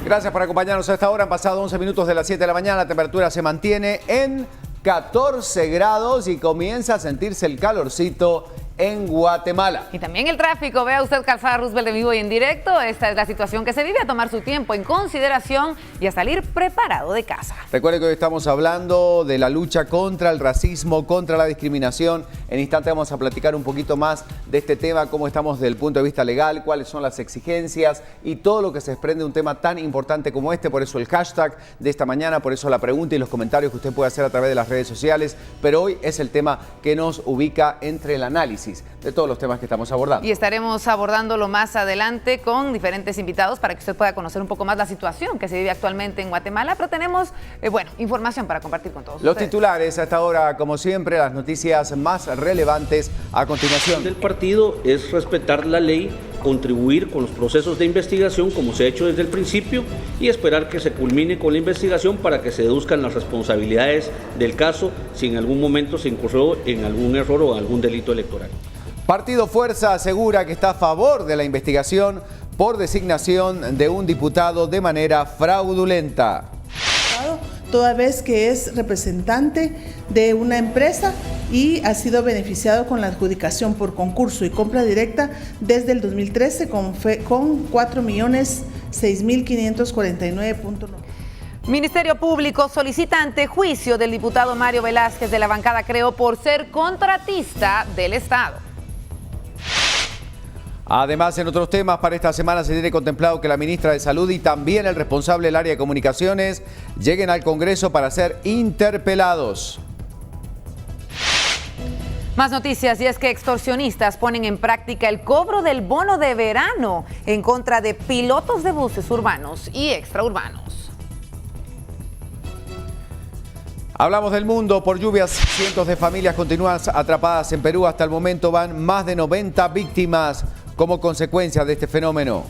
Gracias por acompañarnos a esta hora. Han pasado 11 minutos de las 7 de la mañana. La temperatura se mantiene en 14 grados y comienza a sentirse el calorcito en Guatemala. Y también el tráfico. Vea usted Calzada Roosevelt en vivo y en directo. Esta es la situación que se vive, a tomar su tiempo en consideración y a salir preparado de casa. Recuerde que hoy estamos hablando de la lucha contra el racismo, contra la discriminación. En instante vamos a platicar un poquito más de este tema, cómo estamos desde el punto de vista legal, cuáles son las exigencias y todo lo que se desprende de un tema tan importante como este. Por eso el hashtag de esta mañana, por eso la pregunta y los comentarios que usted puede hacer a través de las redes sociales. Pero hoy es el tema que nos ubica entre el análisis de todos los temas que estamos abordando. Y estaremos abordándolo más adelante con diferentes invitados para que usted pueda conocer un poco más la situación que se vive actualmente en Guatemala, pero tenemos, información para compartir con todos los ustedes. Titulares a esta hora, como siempre, las noticias más relevantes a continuación. El partido es respetar la ley, contribuir con los procesos de investigación como se ha hecho desde el principio y esperar que se culmine con la investigación para que se deduzcan las responsabilidades del caso si en algún momento se incurrió en algún error o algún delito electoral. Partido Fuerza asegura que está a favor de la investigación por designación de un diputado de manera fraudulenta. Toda vez que es representante de una empresa y ha sido beneficiado con la adjudicación por concurso y compra directa desde el 2013 con 4.006.549.9. Ministerio Público solicita antejuicio del diputado Mario Velázquez de la bancada Creo por ser contratista del Estado. Además, en otros temas, para esta semana se tiene contemplado que la ministra de Salud y también el responsable del área de comunicaciones lleguen al Congreso para ser interpelados. Más noticias, y es que extorsionistas ponen en práctica el cobro del bono de verano en contra de pilotos de buses urbanos y extraurbanos. Hablamos del mundo. Por lluvias, cientos de familias continúan atrapadas en Perú. Hasta el momento van más de 90 víctimas como consecuencia de este fenómeno.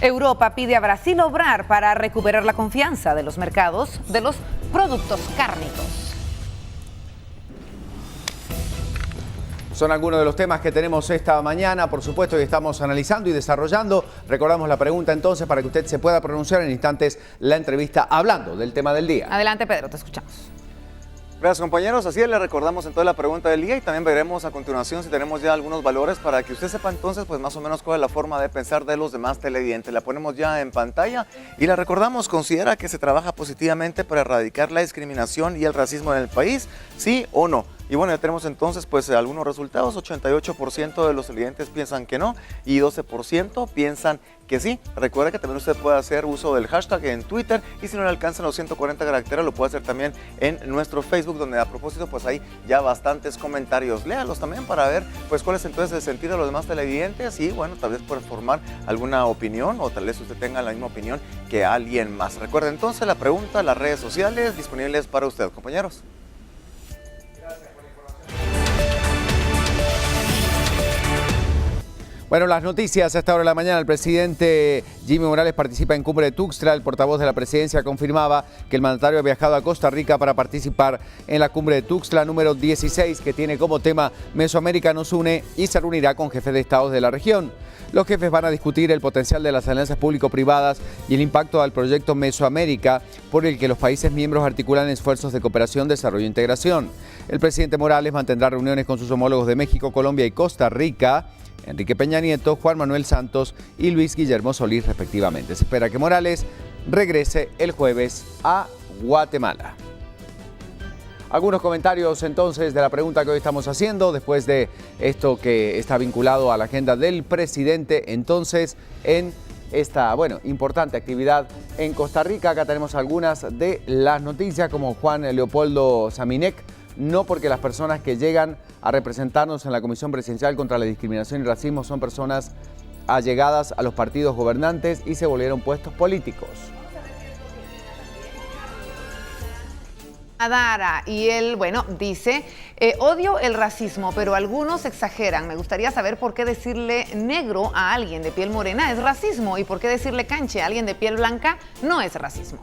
Europa pide a Brasil obrar para recuperar la confianza de los mercados de los productos cárnicos. Son algunos de los temas que tenemos esta mañana, por supuesto, y estamos analizando y desarrollando. Recordamos la pregunta entonces para que usted se pueda pronunciar en instantes la entrevista hablando del tema del día. Adelante, Pedro, te escuchamos. Gracias, compañeros. Así es, le recordamos entonces la pregunta del día y también veremos a continuación si tenemos ya algunos valores para que usted sepa entonces pues más o menos cuál es la forma de pensar de los demás televidentes. La ponemos ya en pantalla y la recordamos. ¿Considera que se trabaja positivamente para erradicar la discriminación y el racismo en el país? ¿Sí o no? Y bueno, ya tenemos entonces pues algunos resultados. 88% de los televidentes piensan que no y 12% piensan que sí. Recuerda que también usted puede hacer uso del hashtag en Twitter y si no le alcanzan los 140 caracteres lo puede hacer también en nuestro Facebook, donde a propósito pues hay ya bastantes comentarios. Léalos también para ver pues cuál es entonces el sentido de los demás televidentes y bueno, tal vez por formar alguna opinión o tal vez usted tenga la misma opinión que alguien más. Recuerda entonces la pregunta, las redes sociales disponibles para usted, compañeros. Bueno, las noticias a esta hora de la mañana. El presidente Jimmy Morales participa en Cumbre de Tuxtla. El portavoz de la presidencia confirmaba que el mandatario ha viajado a Costa Rica para participar en la Cumbre de Tuxtla número 16, que tiene como tema Mesoamérica nos une, y se reunirá con jefes de estados de la región. Los jefes van a discutir el potencial de las alianzas público-privadas y el impacto al proyecto Mesoamérica, por el que los países miembros articulan esfuerzos de cooperación, desarrollo e integración. El presidente Morales mantendrá reuniones con sus homólogos de México, Colombia y Costa Rica, Enrique Peña Nieto, Juan Manuel Santos y Luis Guillermo Solís, respectivamente. Se espera que Morales regrese el jueves a Guatemala. Algunos comentarios entonces de la pregunta que hoy estamos haciendo, después de esto que está vinculado a la agenda del presidente, entonces en esta, importante actividad en Costa Rica. Acá tenemos algunas de las noticias, como Juan Leopoldo Saminec. No, porque las personas que llegan a representarnos en la Comisión Presidencial contra la Discriminación y Racismo son personas allegadas a los partidos gobernantes y se volvieron puestos políticos. Adara, y él, dice, odio el racismo, pero algunos exageran. Me gustaría saber por qué decirle negro a alguien de piel morena es racismo y por qué decirle canche a alguien de piel blanca no es racismo.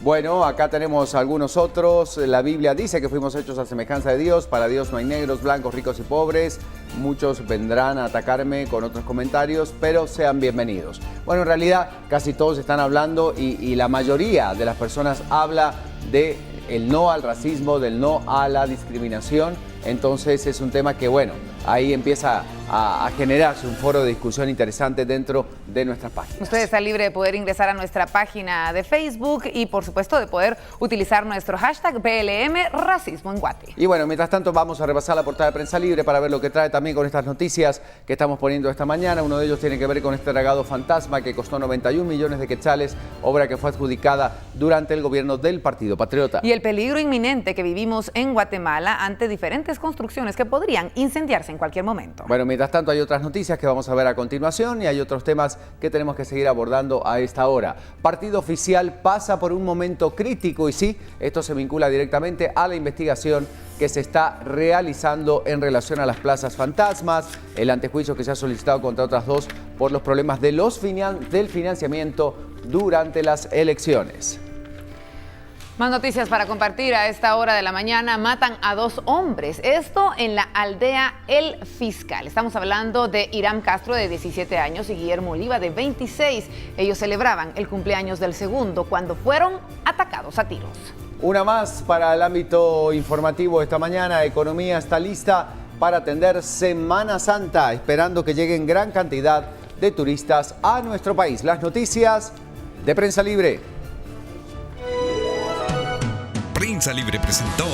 Bueno, acá tenemos algunos otros. La Biblia dice que fuimos hechos a semejanza de Dios. Para Dios no hay negros, blancos, ricos y pobres. muchos vendrán a atacarme con otros comentarios, pero sean bienvenidos. Bueno, en realidad casi todos están hablando y la mayoría de las personas habla de el no al racismo, del no a la discriminación. Entonces es un tema que, bueno, ahí empieza a generarse un foro de discusión interesante dentro de nuestras páginas. Usted está libre de poder ingresar a nuestra página de Facebook y, por supuesto, de poder utilizar nuestro hashtag BLM Racismo en Guate. Y bueno, mientras tanto vamos a repasar la portada de Prensa Libre para ver lo que trae también con estas noticias que estamos poniendo esta mañana. Uno de ellos tiene que ver con este dragado fantasma que costó 91 millones de quetzales, obra que fue adjudicada durante el gobierno del Partido Patriota. Y el peligro inminente que vivimos en Guatemala ante diferentes construcciones que podrían incendiarse en cualquier momento. Bueno, mientras tanto hay otras noticias que vamos a ver a continuación y hay otros temas que tenemos que seguir abordando a esta hora. Partido oficial pasa por un momento crítico y sí, esto se vincula directamente a la investigación que se está realizando en relación a las plazas fantasmas, el antejuicio que se ha solicitado contra otras dos por los problemas de del financiamiento durante las elecciones. Más noticias para compartir a esta hora de la mañana. Matan a 2 hombres. Esto en la aldea El Fiscal. Estamos hablando de Iram Castro, de 17 años, y Guillermo Oliva, de 26. Ellos celebraban el cumpleaños del segundo cuando fueron atacados a tiros. Una más para el ámbito informativo esta mañana. Economía está lista para atender Semana Santa, esperando que lleguen gran cantidad de turistas a nuestro país. Las noticias de Prensa Libre. Prensa Libre presentó.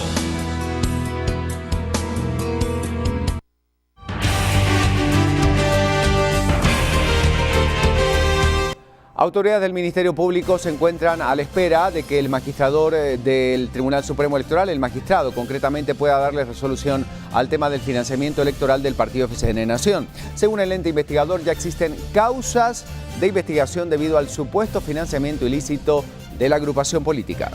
Autoridades del Ministerio Público se encuentran a la espera de que el magistrador del Tribunal Supremo Electoral, el magistrado concretamente, pueda darle resolución al tema del financiamiento electoral del partido FCN Nación. Según el ente investigador, ya existen causas de investigación debido al supuesto financiamiento ilícito de la agrupación política.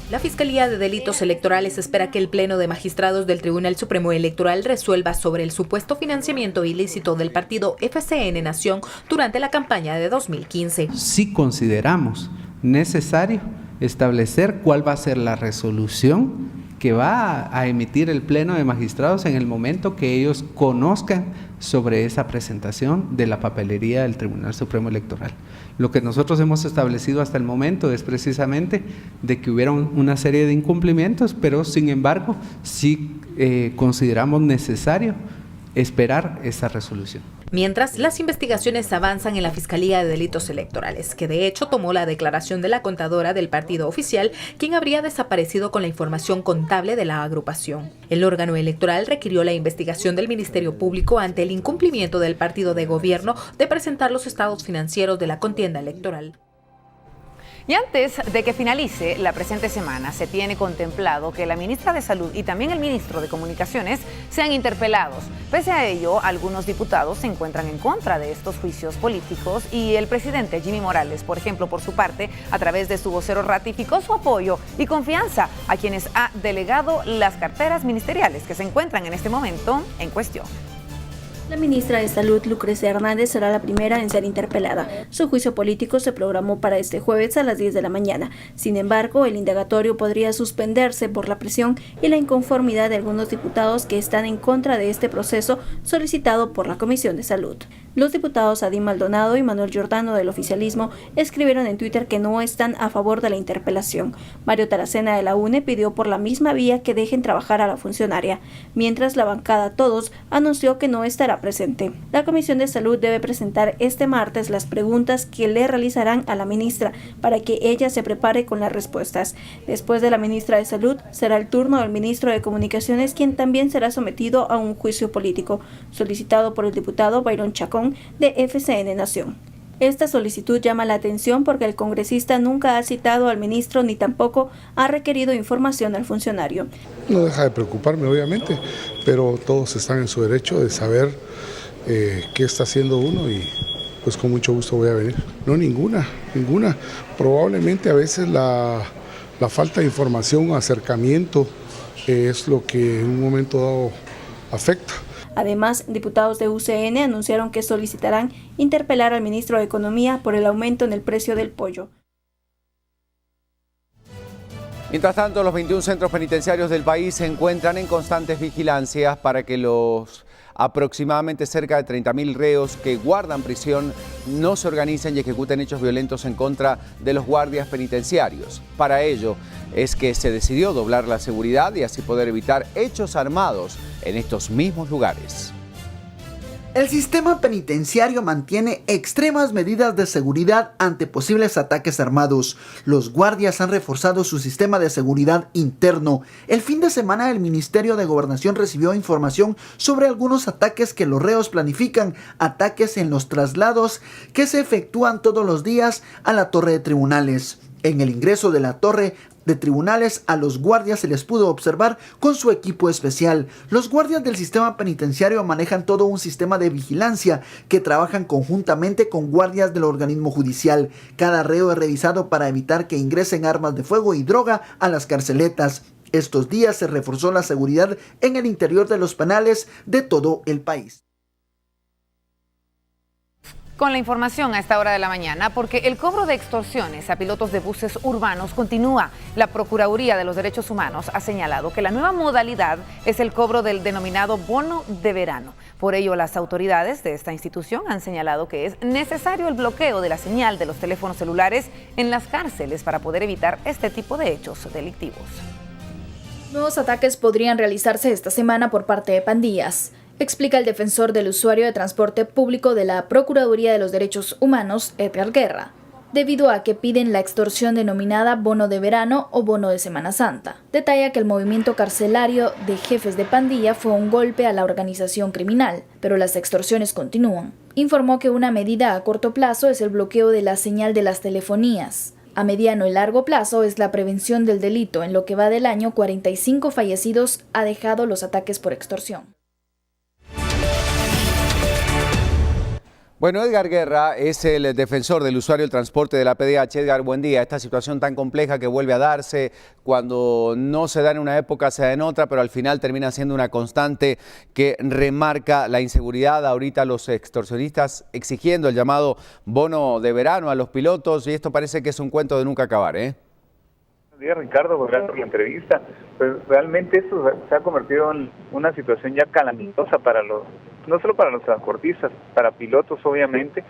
La Fiscalía de Delitos Electorales espera que el Pleno de Magistrados del Tribunal Supremo Electoral resuelva sobre el supuesto financiamiento ilícito del partido FCN Nación durante la campaña de 2015. Sí consideramos necesario establecer cuál va a ser la resolución que va a emitir el Pleno de Magistrados en el momento que ellos conozcan sobre esa presentación de la papelería del Tribunal Supremo Electoral. Lo que nosotros hemos establecido hasta el momento es precisamente de que hubieron una serie de incumplimientos, pero sin embargo sí consideramos necesario esperar esa resolución. Mientras, las investigaciones avanzan en la Fiscalía de Delitos Electorales, que de hecho tomó la declaración de la contadora del partido oficial, quien habría desaparecido con la información contable de la agrupación. El órgano electoral requirió la investigación del Ministerio Público ante el incumplimiento del partido de gobierno de presentar los estados financieros de la contienda electoral. Y antes de que finalice la presente semana, se tiene contemplado que la ministra de Salud y también el ministro de Comunicaciones sean interpelados. Pese a ello, algunos diputados se encuentran en contra de estos juicios políticos y el presidente Jimmy Morales, por ejemplo, por su parte, a través de su vocero ratificó su apoyo y confianza a quienes ha delegado las carteras ministeriales que se encuentran en este momento en cuestión. La ministra de Salud, Lucrecia Hernández, será la primera en ser interpelada. Su juicio político se programó para este jueves a las 10 de la mañana. Sin embargo, el indagatorio podría suspenderse por la presión y la inconformidad de algunos diputados que están en contra de este proceso solicitado por la Comisión de Salud. Los diputados Adín Maldonado y Manuel Giordano del oficialismo escribieron en Twitter que no están a favor de la interpelación. Mario Taracena de la UNE pidió por la misma vía que dejen trabajar a la funcionaria, mientras la bancada Todos anunció que no estará presente. La Comisión de Salud debe presentar este martes las preguntas que le realizarán a la ministra para que ella se prepare con las respuestas. Después de la ministra de Salud, será el turno del ministro de Comunicaciones, quien también será sometido a un juicio político, solicitado por el diputado Byron Chacón de FCN Nación. Esta solicitud llama la atención porque el congresista nunca ha citado al ministro ni tampoco ha requerido información al funcionario. No deja de preocuparme, obviamente, pero todos están en su derecho de saber qué está haciendo uno y pues con mucho gusto voy a venir. No, ninguna. Probablemente a veces la falta de información o acercamiento es lo que en un momento dado afecta. Además, diputados de UCN anunciaron que solicitarán interpelar al ministro de Economía por el aumento en el precio del pollo. Mientras tanto, los 21 centros penitenciarios del país se encuentran en constantes vigilancias para que los aproximadamente cerca de 30.000 reos que guardan prisión no se organicen y ejecuten hechos violentos en contra de los guardias penitenciarios. Para ello es que se decidió doblar la seguridad y así poder evitar hechos armados en estos mismos lugares. El sistema penitenciario mantiene extremas medidas de seguridad ante posibles ataques armados. Los guardias han reforzado su sistema de seguridad interno. El fin de semana el Ministerio de Gobernación recibió información sobre algunos ataques que los reos planifican, ataques en los traslados que se efectúan todos los días a la torre de tribunales. En el ingreso de la torre de tribunales a los guardias se les pudo observar con su equipo especial. Los guardias del sistema penitenciario manejan todo un sistema de vigilancia que trabajan conjuntamente con guardias del organismo judicial. Cada reo es revisado para evitar que ingresen armas de fuego y droga a las carceletas. Estos días se reforzó la seguridad en el interior de los penales de todo el país. Con la información a esta hora de la mañana, porque el cobro de extorsiones a pilotos de buses urbanos continúa. La Procuraduría de los Derechos Humanos ha señalado que la nueva modalidad es el cobro del denominado bono de verano. Por ello, las autoridades de esta institución han señalado que es necesario el bloqueo de la señal de los teléfonos celulares en las cárceles para poder evitar este tipo de hechos delictivos. Nuevos ataques podrían realizarse esta semana por parte de pandillas, explica el defensor del usuario de transporte público de la Procuraduría de los Derechos Humanos, Edgar Guerra, debido a que piden la extorsión denominada bono de verano o bono de Semana Santa. Detalla que el movimiento carcelario de jefes de pandilla fue un golpe a la organización criminal, pero las extorsiones continúan. Informó que una medida a corto plazo es el bloqueo de la señal de las telefonías. A mediano y largo plazo es la prevención del delito. En lo que va del año, 45 fallecidos ha dejado los ataques por extorsión. Bueno, Edgar Guerra es el defensor del usuario del transporte de la PDH. Edgar, buen día. Esta situación tan compleja que vuelve a darse cuando no se da en una época, se da en otra, pero al final termina siendo una constante que remarca la inseguridad. Ahorita los extorsionistas exigiendo el llamado bono de verano a los pilotos y esto parece que es un cuento de nunca acabar, ¿eh? Buenos días, Ricardo, gracias por la entrevista. Pues realmente esto se ha convertido en una situación ya calamitosa para no solo para los transportistas, para pilotos obviamente,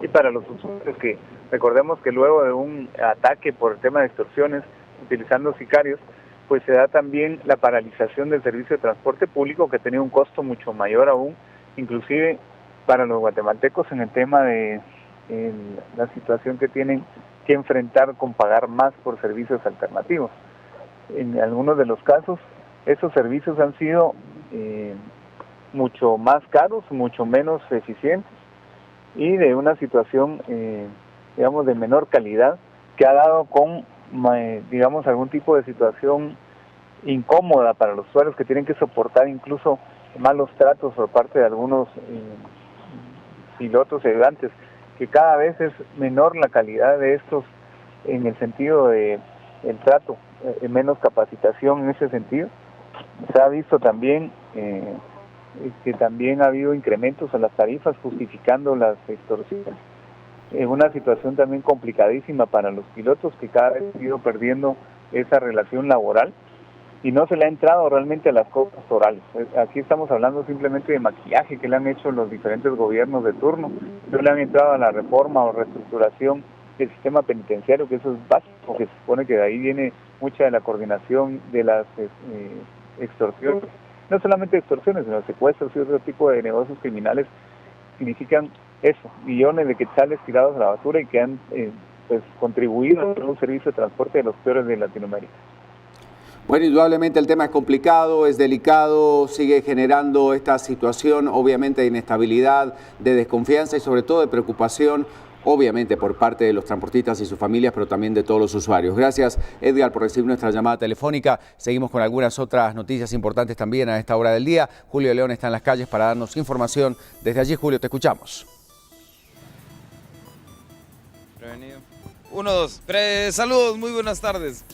y para los usuarios, que recordemos que luego de un ataque por el tema de extorsiones, utilizando sicarios, pues se da también la paralización del servicio de transporte público, que tenía un costo mucho mayor aún, inclusive para los guatemaltecos en el tema de la situación que tienen que enfrentar con pagar más por servicios alternativos. En algunos de los casos, esos servicios han sido mucho más caros, mucho menos eficientes y de una situación, digamos, de menor calidad, que ha dado con, digamos, algún tipo de situación incómoda para los usuarios, que tienen que soportar incluso malos tratos por parte de algunos pilotos y ayudantes, que cada vez es menor la calidad de estos en el sentido de el trato, menos capacitación en ese sentido. Se ha visto también que también ha habido incrementos en las tarifas justificando las extorsiones. Una situación también complicadísima para los pilotos, que cada vez han ido perdiendo esa relación laboral y no se le ha entrado realmente a las cosas orales. Aquí estamos hablando simplemente de maquillaje que le han hecho los diferentes gobiernos de turno, no le han entrado a la reforma o reestructuración del sistema penitenciario, que eso es básico, que se supone que de ahí viene mucha de la coordinación de las extorsiones. No solamente extorsiones, sino secuestros y otro tipo de negocios criminales significan eso, millones de quetzales tirados a la basura y que han pues contribuido a un servicio de transporte de los peores de Latinoamérica. Bueno, indudablemente el tema es complicado, es delicado, sigue generando esta situación obviamente de inestabilidad, de desconfianza y sobre todo de preocupación, obviamente por parte de los transportistas y sus familias, pero también de todos los usuarios. Gracias, Edgar, por recibir nuestra llamada telefónica. Seguimos con algunas otras noticias importantes también a esta hora del día. Julio León está en las calles para darnos información. Desde allí, Julio, te escuchamos. Prevenido. 1, 2, saludos, muy buenas tardes.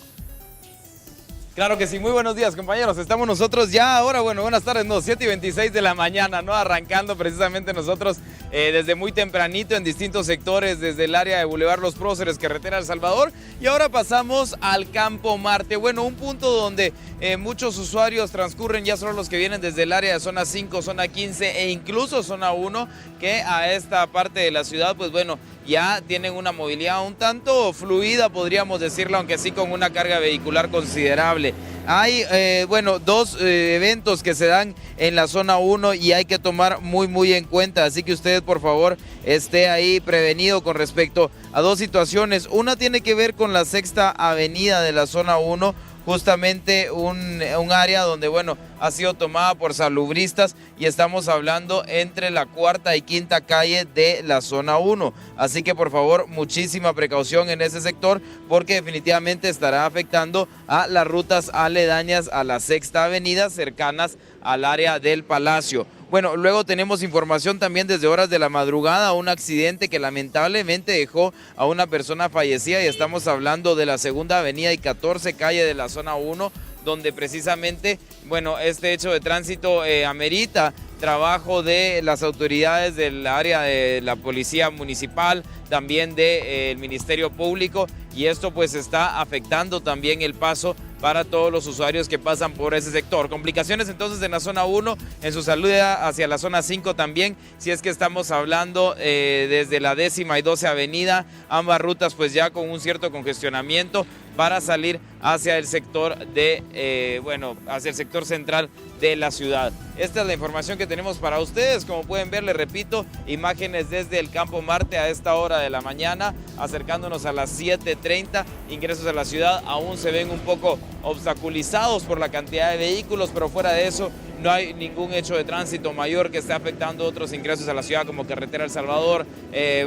Claro que sí, muy buenos días, compañeros. Estamos nosotros ya ahora, bueno, buenas tardes, no, 7:26 de la mañana, ¿no? Arrancando precisamente nosotros desde muy tempranito en distintos sectores, desde el área de Boulevard Los Próceres, carretera El Salvador. Y ahora pasamos al Campo Marte. Bueno, un punto donde muchos usuarios transcurren, ya son los que vienen desde el área de zona 5, zona 15 e incluso zona 1, que a esta parte de la ciudad, pues bueno, ya tienen una movilidad un tanto fluida, podríamos decirlo, aunque sí con una carga vehicular considerable. Hay, bueno, dos eventos que se dan en la zona 1 y hay que tomar muy en cuenta, así que usted por favor esté ahí prevenido con respecto a dos situaciones. Una tiene que ver con la Sexta Avenida de la zona 1, justamente un área donde, bueno, ha sido tomada por salubristas y estamos hablando entre la cuarta y quinta calle de la zona 1. Así que por favor, muchísima precaución en ese sector porque definitivamente estará afectando a las rutas aledañas a la Sexta Avenida cercanas al área del Palacio. Bueno, luego tenemos información también desde horas de la madrugada, un accidente que lamentablemente dejó a una persona fallecida y estamos hablando de la Segunda Avenida y 14 calle de la zona 1, donde precisamente, bueno, este hecho de tránsito amerita trabajo de las autoridades del área de la Policía Municipal, también del Ministerio Público, y esto pues está afectando también el paso para todos los usuarios que pasan por ese sector. Complicaciones entonces en la zona 1, en su salida hacia la zona 5 también, si es que estamos hablando desde la 10ª y 12 Avenida, ambas rutas pues ya con un cierto congestionamiento para salir hacia el sector de, bueno, hacia el sector central de la ciudad. Esta es la información que tenemos para ustedes. Como pueden ver, les repito, imágenes desde el Campo Marte a esta hora de la mañana, acercándonos a las 7:30, ingresos a la ciudad aún se ven un poco obstaculizados por la cantidad de vehículos, pero fuera de eso no hay ningún hecho de tránsito mayor que esté afectando otros ingresos a la ciudad como carretera El Salvador,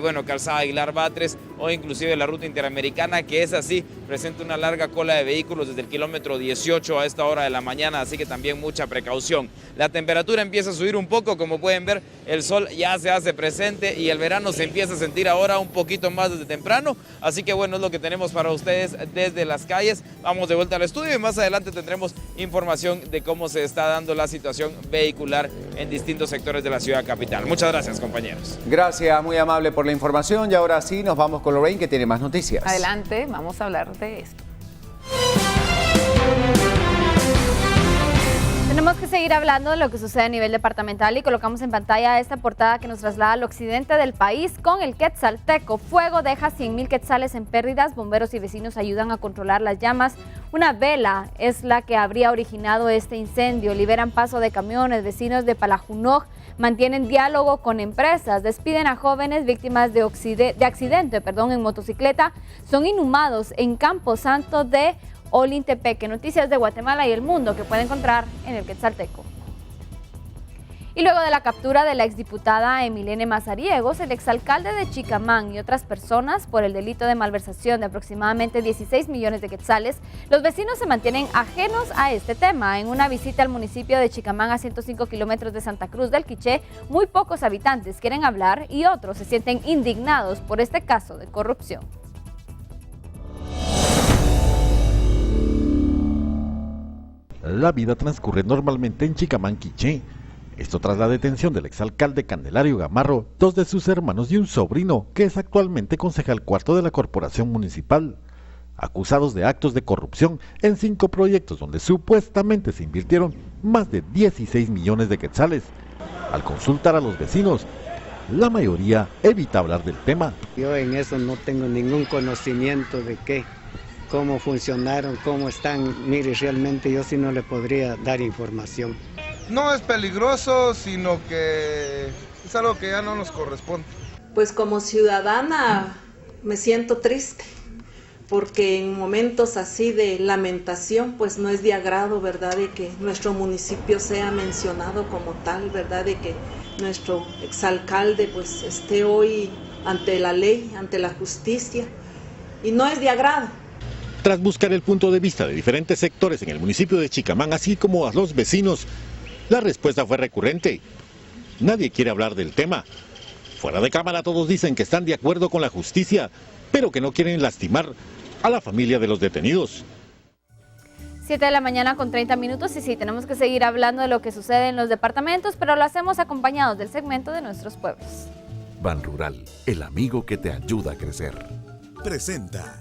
bueno, calzada Aguilar Batres o inclusive la ruta interamericana, que es así, presenta una larga cola de vehículos desde el kilómetro 18 a esta hora de la mañana, así que también mucha precaución. La temperatura empieza a subir un poco, como pueden ver, el sol ya se hace presente y el verano se empieza a sentir ahora un poquito más desde temprano, así que bueno, es lo que tenemos para ustedes desde las calles. Vamos de vuelta al estudio y más adelante tendremos información de cómo se está dando la situación vehicular en distintos sectores de la ciudad capital. Muchas gracias, compañeros. Gracias, muy amable por la información. Y ahora sí, nos vamos con Lorraine, que tiene más noticias. Adelante, vamos a hablar de esto. Tenemos que seguir hablando de lo que sucede a nivel departamental y colocamos en pantalla esta portada que nos traslada al occidente del país con el Quetzalteco. Fuego deja 100,000 quetzales en pérdidas, bomberos y vecinos ayudan a controlar las llamas. Una vela es la que habría originado este incendio. Liberan paso de camiones, vecinos de Palajunoj mantienen diálogo con empresas, despiden a jóvenes víctimas de accidente en motocicleta, son inhumados en Campo Santo de Olintepeque. Noticias de Guatemala y el mundo que puede encontrar en el Quetzalteco. Y luego de la captura de la exdiputada Emilene Mazariegos, el exalcalde de Chicamán y otras personas por el delito de malversación de aproximadamente 16 millones de quetzales, los vecinos se mantienen ajenos a este tema. En una visita al municipio de Chicamán, a 105 kilómetros de Santa Cruz del Quiché, muy pocos habitantes quieren hablar y otros se sienten indignados por este caso de corrupción. La vida transcurre normalmente en Chicamán, Quiché. Esto tras la detención del exalcalde Candelario Gamarro, dos de sus hermanos y un sobrino, que es actualmente concejal cuarto de la corporación municipal, acusados de actos de corrupción en 5 proyectos donde supuestamente se invirtieron más de 16 millones de quetzales. Al consultar a los vecinos, la mayoría evita hablar del tema. Yo en eso no tengo ningún conocimiento de cómo funcionaron, cómo están. Mire, realmente yo sí no le podría dar información. No es peligroso, sino que es algo que ya no nos corresponde. Pues como ciudadana me siento triste, porque en momentos así de lamentación, pues no es de agrado, ¿verdad?, de que nuestro municipio sea mencionado como tal, ¿verdad?, de que nuestro exalcalde pues esté hoy ante la ley, ante la justicia, y no es de agrado. Tras buscar el punto de vista de diferentes sectores en el municipio de Chicamán, así como a los vecinos, la respuesta fue recurrente. Nadie quiere hablar del tema. Fuera de cámara todos dicen que están de acuerdo con la justicia, pero que no quieren lastimar a la familia de los detenidos. 7 de la mañana con 30 minutos y sí, tenemos que seguir hablando de lo que sucede en los departamentos, pero lo hacemos acompañados del segmento de nuestros pueblos. Ban Rural, el amigo que te ayuda a crecer. Presenta.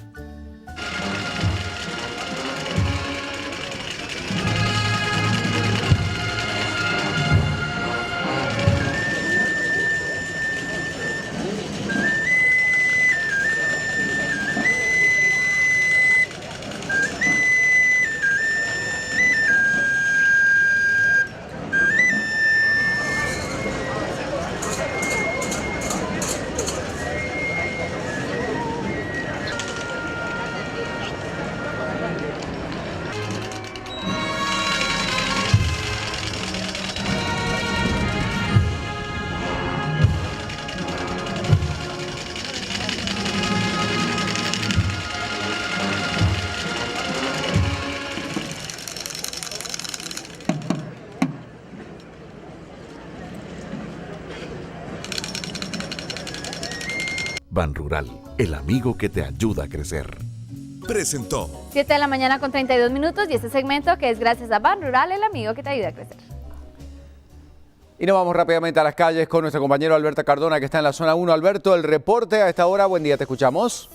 Ban Rural, el amigo que te ayuda a crecer. Presentó. 7 de la mañana con 32 minutos y este segmento que es gracias a Ban Rural, el amigo que te ayuda a crecer. Y nos vamos rápidamente a las calles con nuestro compañero Alberto Cardona, que está en la zona 1. Alberto, el reporte a esta hora. Buen día, te escuchamos.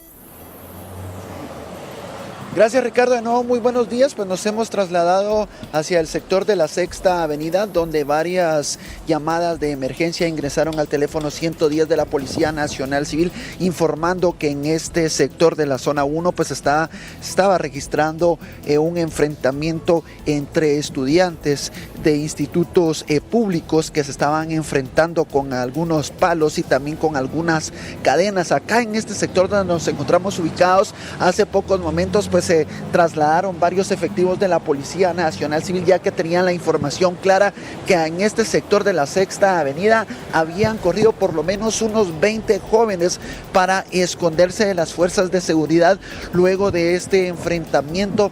Gracias, Ricardo. De nuevo, muy buenos días. Pues nos hemos trasladado hacia el sector de la Sexta Avenida, donde varias llamadas de emergencia ingresaron al teléfono 110 de la Policía Nacional Civil, informando que en este sector de la zona 1 pues estaba registrando un enfrentamiento entre estudiantes de institutos públicos que se estaban enfrentando con algunos palos y también con algunas cadenas. Acá en este sector donde nos encontramos ubicados, hace pocos momentos pues se trasladaron varios efectivos de la Policía Nacional Civil, ya que tenían la información clara que en este sector de la Sexta Avenida habían corrido por lo menos unos 20 jóvenes para esconderse de las fuerzas de seguridad luego de este enfrentamiento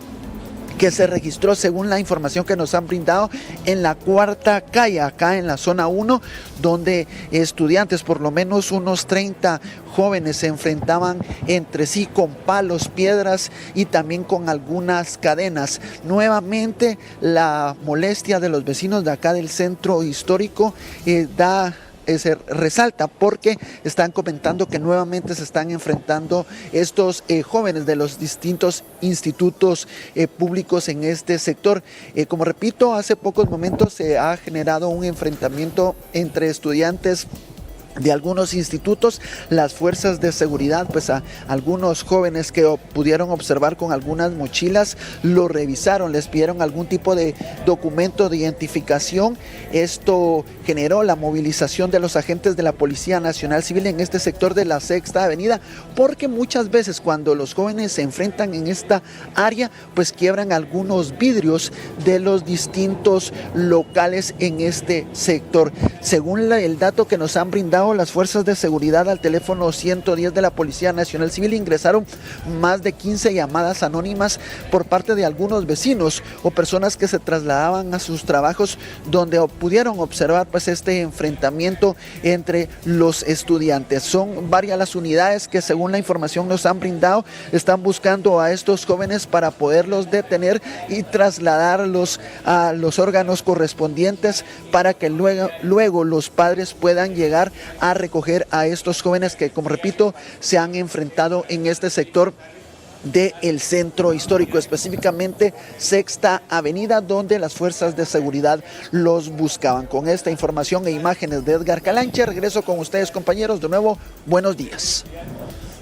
que se registró, según la información que nos han brindado, en la Cuarta Calle, acá en la zona 1, donde estudiantes, por lo menos unos 30 jóvenes, se enfrentaban entre sí con palos, piedras y también con algunas cadenas. Nuevamente, la molestia de los vecinos de acá del centro histórico se resalta, porque están comentando que nuevamente se están enfrentando estos jóvenes de los distintos institutos públicos en este sector. Como repito, hace pocos momentos se ha generado un enfrentamiento entre estudiantes de algunos institutos. Las fuerzas de seguridad, pues a algunos jóvenes que pudieron observar con algunas mochilas, lo revisaron, les pidieron algún tipo de documento de identificación. Esto generó la movilización de los agentes de la Policía Nacional Civil en este sector de la Sexta Avenida, porque muchas veces cuando los jóvenes se enfrentan en esta área, pues quiebran algunos vidrios de los distintos locales en este sector. Según el dato que nos han brindado las fuerzas de seguridad al teléfono 110 de la Policía Nacional Civil, ingresaron más de 15 llamadas anónimas por parte de algunos vecinos o personas que se trasladaban a sus trabajos, donde pudieron observar pues este enfrentamiento entre los estudiantes. Son varias las unidades que, según la información nos han brindado, están buscando a estos jóvenes para poderlos detener y trasladarlos a los órganos correspondientes para que luego los padres puedan llegar a recoger a estos jóvenes que, como repito, se han enfrentado en este sector del centro histórico, específicamente Sexta Avenida, donde las fuerzas de seguridad los buscaban. Con esta información e imágenes de Edgar Calanche, regreso con ustedes, compañeros. De nuevo, buenos días.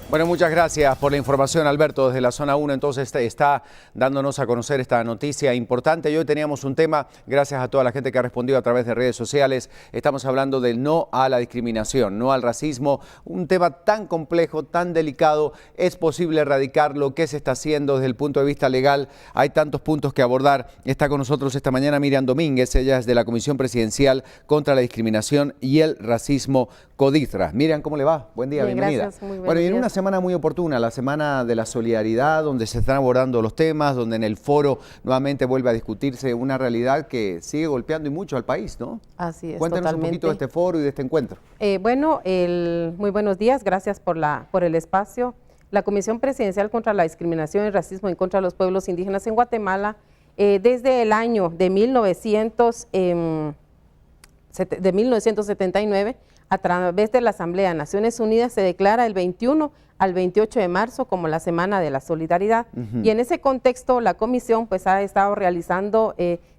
Bueno, muchas gracias por la información, Alberto, desde la zona 1. Entonces está dándonos a conocer esta noticia importante. Y hoy teníamos un tema, gracias a toda la gente que ha respondido a través de redes sociales. Estamos hablando del no a la discriminación, no al racismo. Un tema tan complejo, tan delicado. ¿Es posible erradicarlo? ¿Qué se está haciendo desde el punto de vista legal? Hay tantos puntos que abordar. Está con nosotros esta mañana Miriam Domínguez. Ella es de la Comisión Presidencial contra la Discriminación y el Racismo, CODISRA. Miriam, ¿cómo le va? Buen día, bien, bienvenida. Gracias, muy bueno, y en días. una semana muy oportuna, la semana de la solidaridad, donde se están abordando los temas, donde en el foro nuevamente vuelve a discutirse una realidad que sigue golpeando y mucho al país, ¿no? Así es, Cuéntanos totalmente. un poquito de este foro y de este encuentro. Muy buenos días, gracias por el espacio. La Comisión Presidencial contra la Discriminación y el Racismo en contra de los Pueblos Indígenas en Guatemala, desde el año de 1979, a través de la Asamblea de Naciones Unidas se declara el 21 al 28 de marzo como la Semana de la Solidaridad. Y en ese contexto la Comisión pues ha estado realizando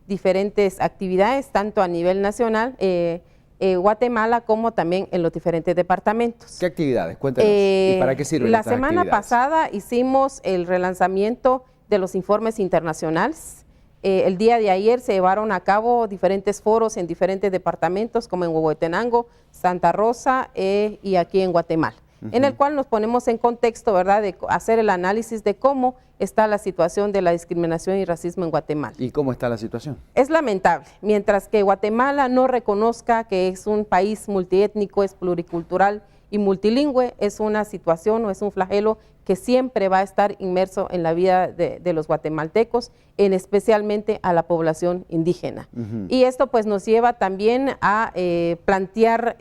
diferentes actividades, tanto a nivel nacional, Guatemala, como también en los diferentes departamentos. ¿Qué actividades? Cuéntanos. ¿Y para qué sirven La estas semana actividades? pasada hicimos el relanzamiento de los informes internacionales. El día de ayer se llevaron a cabo diferentes foros en diferentes departamentos, como en Huehuetenango, Santa Rosa y aquí en Guatemala, en el cual nos ponemos en contexto, ¿verdad?, de hacer el análisis de cómo está la situación de la discriminación y racismo en Guatemala. ¿Y cómo está la situación? Es lamentable. Mientras que Guatemala no reconozca que es un país multiétnico, es pluricultural y multilingüe, es una situación o es un flagelo que siempre va a estar inmerso en la vida de los guatemaltecos, especialmente a la población indígena. Y esto pues nos lleva también a plantear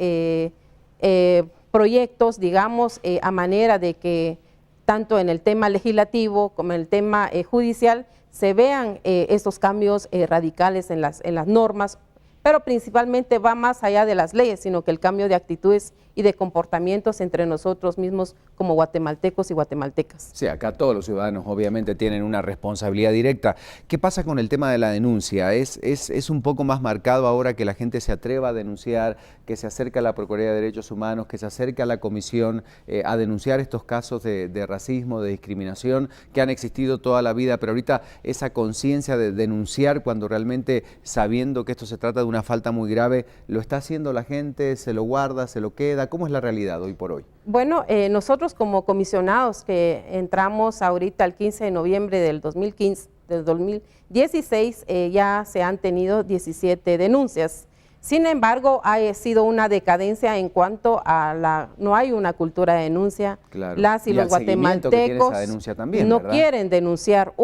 proyectos, digamos, a manera de que tanto en el tema legislativo como en el tema judicial se vean estos cambios radicales en las normas, pero principalmente va más allá de las leyes, sino que el cambio de actitudes y de comportamientos entre nosotros mismos como guatemaltecos y guatemaltecas. Sí, acá todos los ciudadanos obviamente tienen una responsabilidad directa. ¿Qué pasa con el tema de la denuncia? ¿Es un poco más marcado ahora que la gente se atreva a denunciar, que se acerca a la Procuraduría de Derechos Humanos, que se acerca a la Comisión a denunciar estos casos de racismo, de discriminación que han existido toda la vida, pero ahorita esa conciencia de denunciar cuando realmente sabiendo que esto se trata de una falta muy grave, lo está haciendo la gente, se lo guarda, se lo queda? ¿Cómo es la realidad hoy por hoy? Bueno, nosotros como comisionados que entramos ahorita el 15 de noviembre del 2016, ya se han tenido 17 denuncias. Sin embargo, ha sido una decadencia en cuanto a no hay una cultura de denuncia. Claro. Las y los guatemaltecos también, no ¿verdad? quieren denunciar.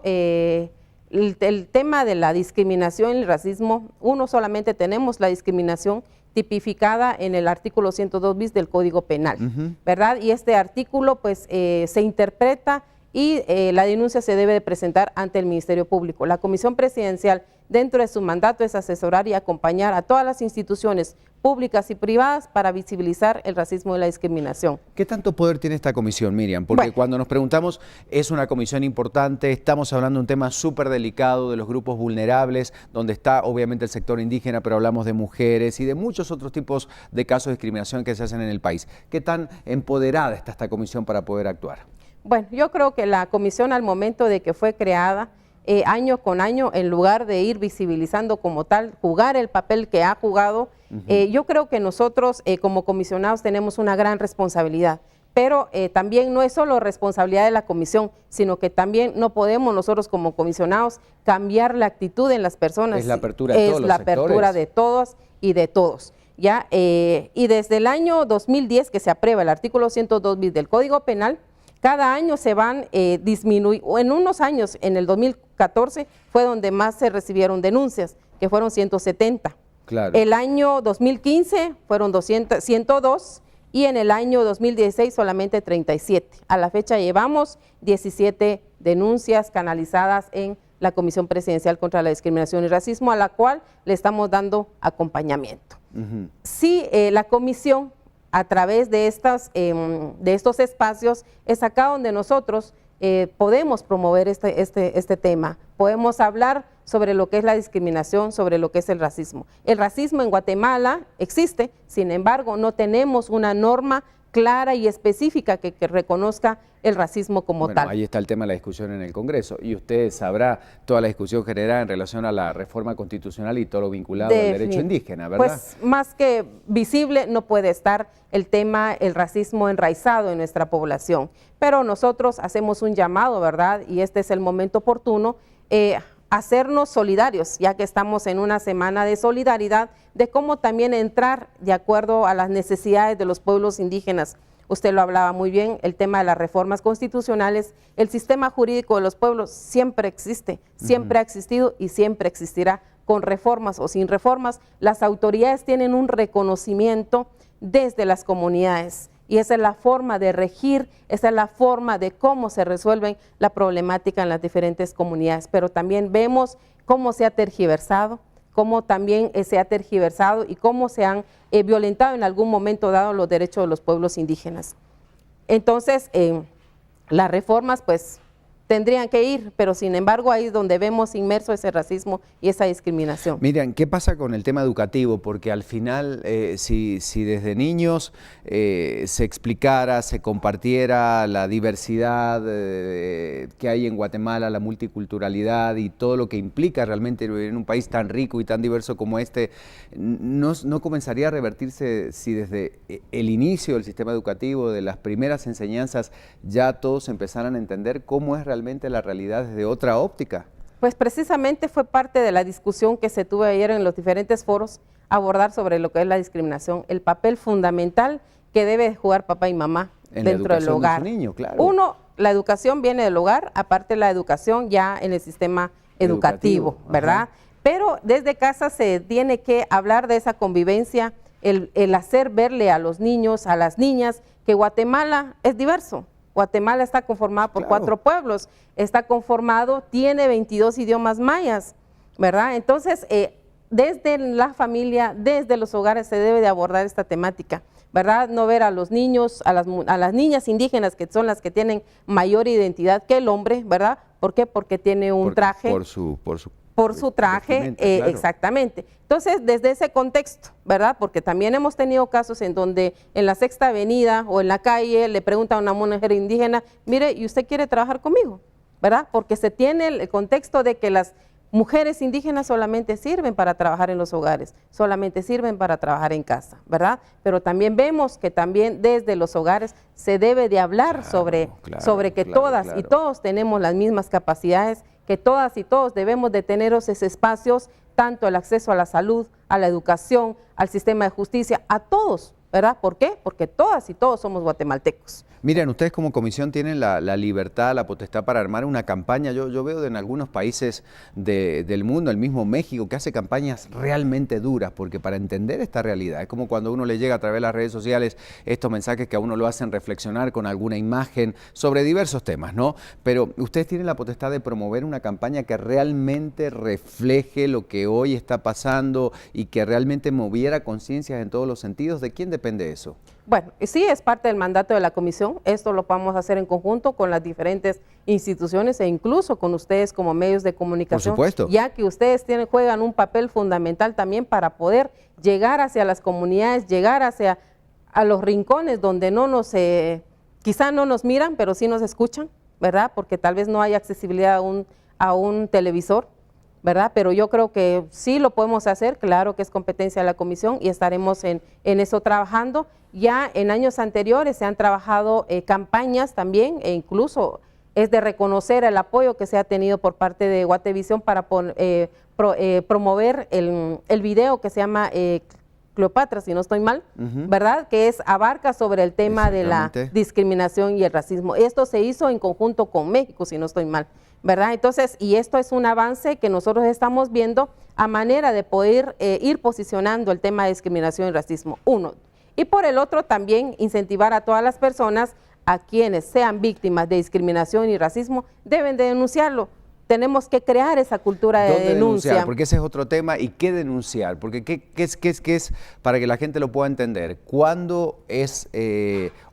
El tema de la discriminación y el racismo, solamente tenemos la discriminación tipificada en el artículo 102 bis del Código Penal, ¿verdad? Y este artículo pues se interpreta y la denuncia se debe de presentar ante el Ministerio Público. La Comisión Presidencial, dentro de su mandato, es asesorar y acompañar a todas las instituciones públicas y privadas para visibilizar el racismo y la discriminación. ¿Qué tanto poder tiene esta comisión, Miriam? Porque cuando nos preguntamos, es una comisión importante, estamos hablando de un tema súper delicado de los grupos vulnerables, donde está obviamente el sector indígena, pero hablamos de mujeres y de muchos otros tipos de casos de discriminación que se hacen en el país. ¿Qué tan empoderada está esta comisión para poder actuar? Bueno, yo creo que la comisión al momento de que fue creada, año con año, en lugar de ir visibilizando como tal, jugar el papel que ha jugado, yo creo que nosotros como comisionados tenemos una gran responsabilidad, pero también no es solo responsabilidad de la comisión, sino que también no podemos nosotros como comisionados cambiar la actitud en las personas. Es la apertura de todos los sectores. Es la apertura de todos y de todos. ¿Ya? Y desde el año 2010 que se aprueba el artículo 102 bis del Código Penal, cada año se van disminuyendo, en unos años, en el 2014 fue donde más se recibieron denuncias, que fueron 170. Claro. El año 2015 fueron 102 y en el año 2016 solamente 37. A la fecha llevamos 17 denuncias canalizadas en la Comisión Presidencial contra la Discriminación y Racismo, a la cual le estamos dando acompañamiento. Sí, la comisión, a través de estos espacios, es acá donde nosotros podemos promover este tema. Podemos hablar sobre lo que es la discriminación, sobre lo que es el racismo. El racismo en Guatemala existe, sin embargo, no tenemos una norma clara y específica que reconozca el racismo como tal. Ahí está el tema de la discusión en el Congreso y usted sabrá toda la discusión generada en relación a la reforma constitucional y todo lo vinculado al derecho indígena, ¿verdad? Pues más que visible no puede estar el racismo enraizado en nuestra población, pero nosotros hacemos un llamado, ¿verdad? Y este es el momento oportuno, hacernos solidarios, ya que estamos en una semana de solidaridad, de cómo también entrar de acuerdo a las necesidades de los pueblos indígenas. Usted lo hablaba muy bien, el tema de las reformas constitucionales, el sistema jurídico de los pueblos siempre existe, siempre ha existido y siempre existirá, con reformas o sin reformas. Las autoridades tienen un reconocimiento desde las comunidades y esa es la forma de regir, esa es la forma de cómo se resuelven la problemática en las diferentes comunidades, pero también vemos cómo se ha tergiversado, cómo también se ha tergiversado y cómo se han violentado en algún momento dado los derechos de los pueblos indígenas. Entonces, las reformas pues tendrían que ir, pero sin embargo ahí es donde vemos inmerso ese racismo y esa discriminación. Miriam, ¿qué pasa con el tema educativo? Porque al final, si desde niños se explicara, se compartiera la diversidad que hay en Guatemala, la multiculturalidad y todo lo que implica realmente vivir en un país tan rico y tan diverso como este, ¿no comenzaría a revertirse si desde el inicio del sistema educativo, de las primeras enseñanzas, ya todos empezaran a entender cómo es realmente la realidad desde otra óptica? Pues precisamente fue parte de la discusión que se tuvo ayer en los diferentes foros, abordar sobre lo que es la discriminación, el papel fundamental que debe jugar papá y mamá dentro del hogar. De su niño, claro. Uno, la educación viene del hogar, aparte la educación ya en el sistema educativo, ¿verdad? Ajá. Pero desde casa se tiene que hablar de esa convivencia, el hacer verle a los niños, a las niñas, que Guatemala es diverso. Guatemala está conformada por 4 pueblos, está conformado, tiene 22 idiomas mayas, ¿verdad? Entonces, desde la familia, desde los hogares se debe de abordar esta temática, ¿verdad? No ver a los niños, a las niñas indígenas, que son las que tienen mayor identidad que el hombre, ¿verdad? ¿Por qué? Porque tiene un traje. Por su traje, claro. Exactamente. Entonces, desde ese contexto, ¿verdad? Porque también hemos tenido casos en donde en la Sexta Avenida o en la calle le preguntan a una mujer indígena, mire, ¿y usted quiere trabajar conmigo? ¿Verdad? Porque se tiene el contexto de que las mujeres indígenas solamente sirven para trabajar en los hogares, solamente sirven para trabajar en casa, ¿verdad? Pero también vemos que también desde los hogares se debe de hablar sobre que todas y todos tenemos las mismas capacidades, que todas y todos debemos de tener esos espacios, tanto el acceso a la salud, a la educación, al sistema de justicia, a todos, ¿verdad? ¿Por qué? Porque todas y todos somos guatemaltecos. Miren, ustedes como comisión tienen la libertad, la potestad para armar una campaña. Yo veo en algunos países del mundo, el mismo México, que hace campañas realmente duras, porque para entender esta realidad, es como cuando uno le llega a través de las redes sociales estos mensajes que a uno lo hacen reflexionar con alguna imagen sobre diversos temas, ¿no? Pero ustedes tienen la potestad de promover una campaña que realmente refleje lo que hoy está pasando y que realmente moviera conciencias en todos los sentidos. ¿De quién depende eso? Bueno, sí es parte del mandato de la comisión, esto lo vamos a hacer en conjunto con las diferentes instituciones e incluso con ustedes como medios de comunicación, por supuesto, ya que ustedes juegan un papel fundamental también para poder llegar hacia las comunidades, llegar hacia a los rincones donde quizá no nos miran, pero sí nos escuchan, ¿verdad? Porque tal vez no hay accesibilidad a un televisor, ¿verdad? Pero yo creo que sí lo podemos hacer, claro que es competencia de la comisión y estaremos en eso trabajando. Ya en años anteriores se han trabajado campañas también e incluso es de reconocer el apoyo que se ha tenido por parte de Guatevisión para promover el video que se llama Cleopatra, si no estoy mal, ¿verdad? Que abarca sobre el tema de la discriminación y el racismo. Esto se hizo en conjunto con México, si no estoy mal, ¿verdad? Entonces, y esto es un avance que nosotros estamos viendo a manera de poder ir posicionando el tema de discriminación y racismo, uno. Y por el otro también incentivar a todas las personas a quienes sean víctimas de discriminación y racismo, deben de denunciarlo. Tenemos que crear esa cultura de denuncia. Porque ese es otro tema. ¿Y qué denunciar? Porque ¿qué es para que la gente lo pueda entender? ¿Cuándo es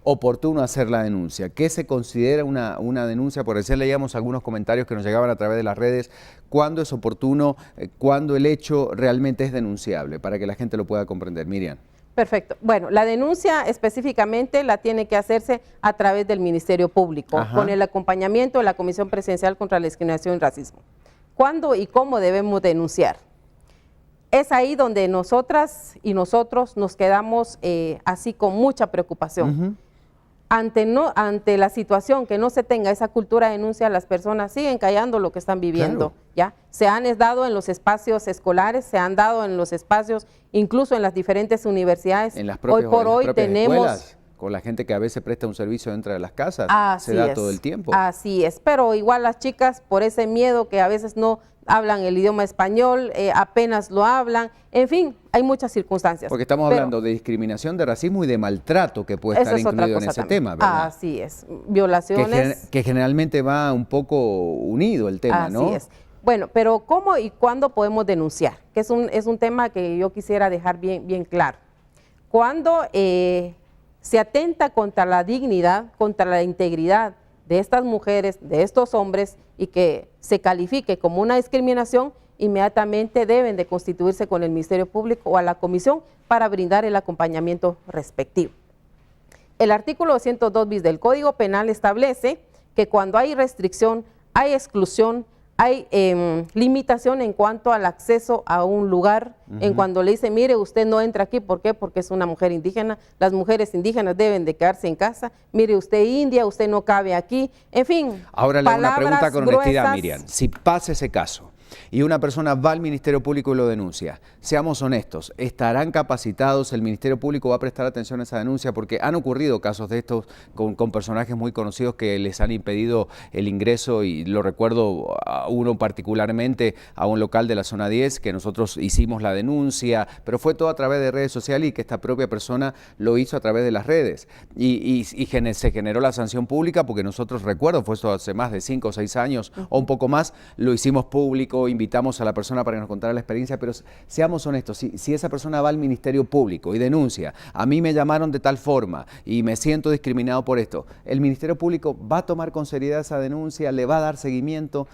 oportuno hacer la denuncia? ¿Qué se considera una denuncia? Por eso leíamos algunos comentarios que nos llegaban a través de las redes. ¿Cuándo es oportuno? ¿Cuándo el hecho realmente es denunciable? Para que la gente lo pueda comprender. Miriam. Perfecto. Bueno, la denuncia específicamente la tiene que hacerse a través del Ministerio Público, con el acompañamiento de la Comisión Presidencial contra la Discriminación y Racismo. ¿Cuándo y cómo debemos denunciar? Es ahí donde nosotras y nosotros nos quedamos así con mucha preocupación. Ante la situación que no se tenga esa cultura de denuncia, las personas siguen callando lo que están viviendo. Claro. ¿Ya? Se han dado en los espacios escolares, se han dado en los espacios, incluso en las diferentes universidades. En las propias, hoy por hoy tenemos escuelas, con la gente que a veces presta un servicio dentro de las casas, se da todo el tiempo. Así es, pero igual las chicas, por ese miedo que a veces no hablan el idioma español, apenas lo hablan, en fin, hay muchas circunstancias. Porque estamos hablando de discriminación, de racismo y de maltrato que puede estar incluido en ese tema, ¿verdad? Así es, violaciones. Que generalmente va un poco unido el tema, ¿no? Así es. Bueno, pero ¿cómo y cuándo podemos denunciar? Que es un tema que yo quisiera dejar bien claro. Cuando se atenta contra la dignidad, contra la integridad de estas mujeres, de estos hombres, y que se califique como una discriminación, inmediatamente deben de constituirse con el Ministerio Público o a la comisión para brindar el acompañamiento respectivo. El artículo 202 bis del Código Penal establece que cuando hay restricción, hay exclusión, hay limitación en cuanto al acceso a un lugar, en cuando le dice, mire, usted no entra aquí, ¿por qué? Porque es una mujer indígena, las mujeres indígenas deben de quedarse en casa, mire, usted india, usted no cabe aquí, en fin. Ahora le hago una pregunta con honestidad, gruesas. Miriam. Si pasa ese caso y una persona va al Ministerio Público y lo denuncia, seamos honestos, ¿estarán capacitados? ¿El Ministerio Público va a prestar atención a esa denuncia? Porque han ocurrido casos de estos con personajes muy conocidos que les han impedido el ingreso, y lo recuerdo a uno particularmente, a un local de la zona 10, que nosotros hicimos la denuncia, pero fue todo a través de redes sociales y que esta propia persona lo hizo a través de las redes. Y se generó la sanción pública porque nosotros, recuerdo, fue esto hace más de 5 o 6 años o un poco más, lo hicimos público, invitamos a la persona para que nos contara la experiencia, pero seamos honestos, si esa persona va al Ministerio Público y denuncia, a mí me llamaron de tal forma y me siento discriminado por esto, ¿el Ministerio Público va a tomar con seriedad esa denuncia? ¿Le va a dar seguimiento?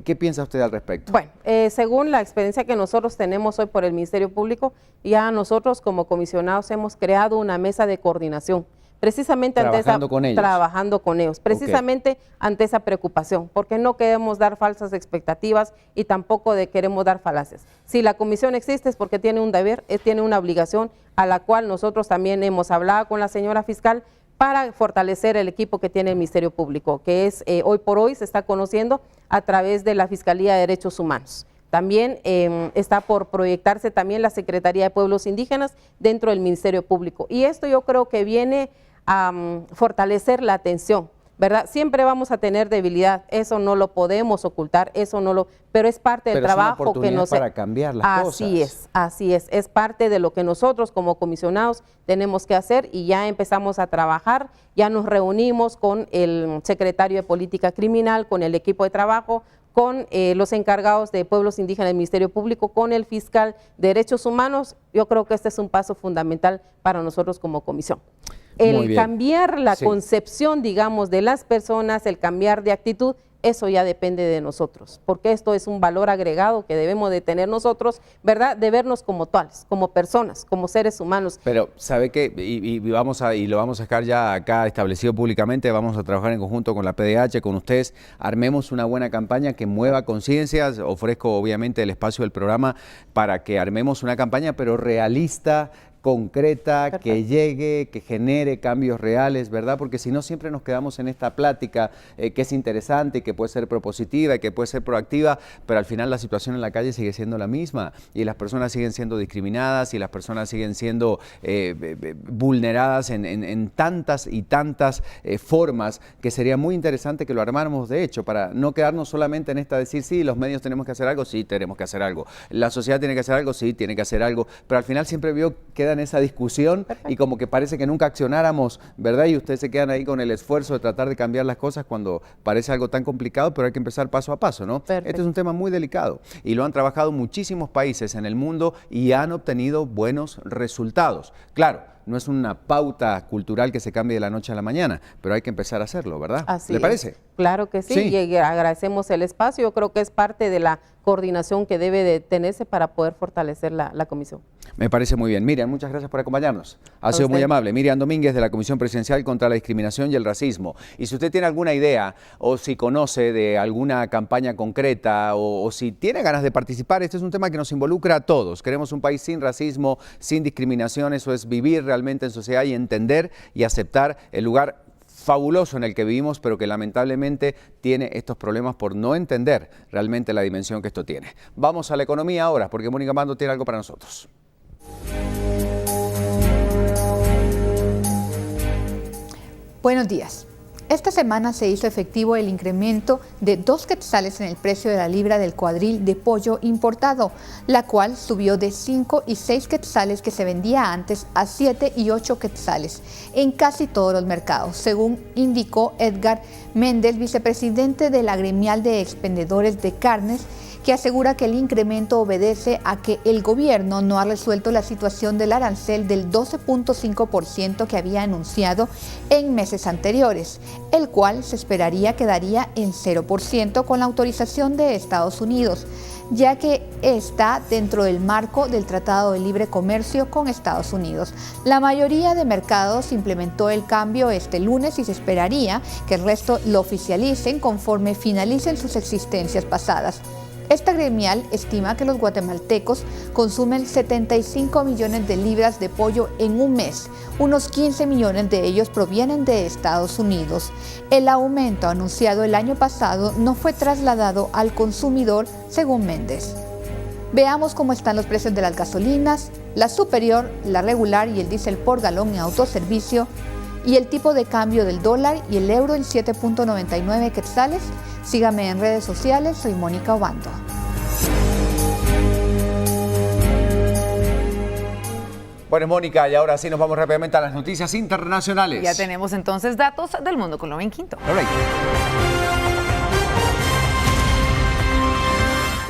¿Qué piensa usted al respecto? Bueno, según la experiencia que nosotros tenemos hoy por el Ministerio Público, ya nosotros como comisionados hemos creado una mesa de coordinación, precisamente trabajando con ellos, precisamente ante esa preocupación, porque no queremos dar falsas expectativas y tampoco queremos dar falacias. Si la comisión existe es porque tiene un deber, tiene una obligación, a la cual nosotros también hemos hablado con la señora fiscal para fortalecer el equipo que tiene el Ministerio Público, que es hoy por hoy se está conociendo a través de la Fiscalía de Derechos Humanos. También está por proyectarse también la Secretaría de Pueblos Indígenas dentro del Ministerio Público. Y esto yo creo que viene a fortalecer la atención, ¿verdad? Siempre vamos a tener debilidad, eso no lo podemos ocultar, pero es parte del trabajo que nos para cambiar las cosas. Así es parte de lo que nosotros como comisionados tenemos que hacer, y ya empezamos a trabajar, ya nos reunimos con el secretario de Política Criminal, con el equipo de trabajo, con los encargados de pueblos indígenas del Ministerio Público, con el fiscal de Derechos Humanos. Yo creo que este es un paso fundamental para nosotros como comisión. El cambiar la concepción, digamos, de las personas, el cambiar de actitud, eso ya depende de nosotros, porque esto es un valor agregado que debemos de tener nosotros, ¿verdad? De vernos como tales, como personas, como seres humanos. Pero, ¿sabe qué? Y lo vamos a dejar ya acá establecido públicamente, vamos a trabajar en conjunto con la PDH, con ustedes, armemos una buena campaña que mueva conciencias, ofrezco obviamente el espacio del programa para que armemos una campaña, pero realista, concreta, que llegue, que genere cambios reales, ¿verdad? Porque si no, siempre nos quedamos en esta plática que es interesante y que puede ser propositiva y que puede ser proactiva, pero al final la situación en la calle sigue siendo la misma y las personas siguen siendo discriminadas y las personas siguen siendo vulneradas en tantas y tantas formas, que sería muy interesante que lo armáramos, de hecho, para no quedarnos solamente en esta decir, sí, los medios tenemos que hacer algo, sí, tenemos que hacer algo, la sociedad tiene que hacer algo, sí, tiene que hacer algo, pero al final siempre queda en esa discusión. Perfecto. Y como que parece que nunca accionáramos, ¿verdad? Y ustedes se quedan ahí con el esfuerzo de tratar de cambiar las cosas cuando parece algo tan complicado, pero hay que empezar paso a paso, ¿no? Perfecto. Este es un tema muy delicado y lo han trabajado muchísimos países en el mundo y han obtenido buenos resultados. Claro, no es una pauta cultural que se cambie de la noche a la mañana, pero hay que empezar a hacerlo, ¿verdad? Así ¿Le parece? Claro que sí, y agradecemos el espacio. Yo creo que es parte de la coordinación que debe de tenerse para poder fortalecer la comisión. Me parece muy bien. Miriam, muchas gracias por acompañarnos. Ha sido muy amable. Miriam Domínguez, de la Comisión Presidencial contra la Discriminación y el Racismo. Y si usted tiene alguna idea o si conoce de alguna campaña concreta o si tiene ganas de participar, este es un tema que nos involucra a todos. Queremos un país sin racismo, sin discriminación. Eso es vivir realmente en sociedad y entender y aceptar el lugar fabuloso en el que vivimos, pero que lamentablemente tiene estos problemas por no entender realmente la dimensión que esto tiene. Vamos a la economía ahora, porque Mónica Mando tiene algo para nosotros. Buenos días. Esta semana se hizo efectivo el incremento de 2 quetzales en el precio de la libra del cuadril de pollo importado, la cual subió de 5 y 6 quetzales que se vendía antes a 7 y 8 quetzales en casi todos los mercados, según indicó Edgar Méndez, vicepresidente de la Gremial de Expendedores de Carnes, que asegura que el incremento obedece a que el gobierno no ha resuelto la situación del arancel del 12.5% que había anunciado en meses anteriores, el cual se esperaría quedaría en 0% con la autorización de Estados Unidos, ya que está dentro del marco del Tratado de Libre Comercio con Estados Unidos. La mayoría de mercados implementó el cambio este lunes y se esperaría que el resto lo oficialicen conforme finalicen sus existencias pasadas. Esta gremial estima que los guatemaltecos consumen 75 millones de libras de pollo en un mes. Unos 15 millones de ellos provienen de Estados Unidos. El aumento anunciado el año pasado no fue trasladado al consumidor, según Méndez. Veamos cómo están los precios de las gasolinas, la superior, la regular y el diésel por galón en autoservicio, y el tipo de cambio del dólar y el euro en 7.99 quetzales. Sígame en redes sociales, soy Mónica Obando. Bueno, Mónica, y ahora sí nos vamos rápidamente a las noticias internacionales. Ya tenemos entonces datos del mundo con Loven Quinto.